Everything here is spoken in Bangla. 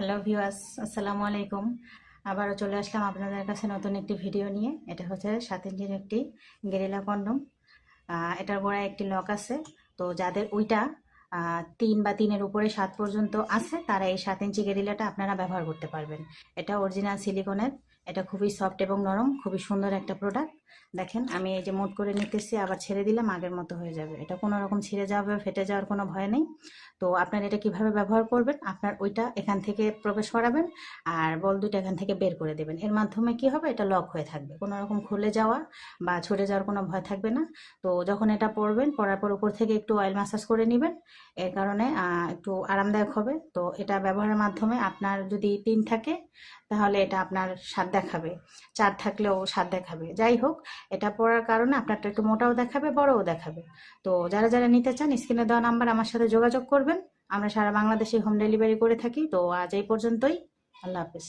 হ্যালো ভিউয়ার্স, আসসালামু আলাইকুম। আবারও চলে আসলাম আপনাদের কাছে নতুন একটি ভিডিও নিয়ে। এটা হচ্ছে 7 ইঞ্চির একটি গেরিলা কন্ডম। এটার গোড়ায় একটি লক আছে। তো যাদের ওইটা 3 বা 3-এর উপরে 7 পর্যন্ত আছে, তারা এই 7 ইঞ্চি গেরিলাটা আপনারা ব্যবহার করতে পারবেন। এটা অরিজিনাল সিলিকনের। এটা খুবই সফট এবং নরম, খুবই সুন্দর একটা প্রোডাক্ট। দেখেন, আমি এই যে মোট করে নিতেছি, আবার ছেড়ে দিলাম আগের মতো হয়ে যাবে। এটা কোনো রকম ছিঁড়ে যাবে, ফেটে যাওয়ার কোনো ভয় নেই। তো আপনার এটা কিভাবে ব্যবহার করবেন, আপনার ওইটা এখান থেকে প্রবেশ করাবেন আর বল দুটো এখান থেকে বের করে দেবেন। এর মাধ্যমে কি হবে, এটা লক হয়ে থাকবে, কোনো রকম খুলে যাওয়া বা ছড়ে যাওয়ার কোনো ভয় থাকবে না। তো যখন এটা পরবেন, পরার পর উপর থেকে একটু অয়েল ম্যাসাজ করে নেবেন। এর কারণে একটু আরামদায়ক হবে। তো এটা ব্যবহারের মাধ্যমে আপনার যদি 3 থাকে তাহলে এটা আপনার 7 দেখাবে, 4 থাকলেও 7 দেখাবে। যাই হোক, এটা পরার কারণে আপনারটা একটু মোটাও দেখাবে, বড়ও দেখাবে। তো যারা যারা নিতে চান, স্ক্রিনে দেওয়া নাম্বার আমার সাথে যোগাযোগ করবেন। আমরা সারা বাংলাদেশে হোম ডেলিভারি করে থাকি। তো আজ এই পর্যন্তই। আল্লাহ হাফেজ।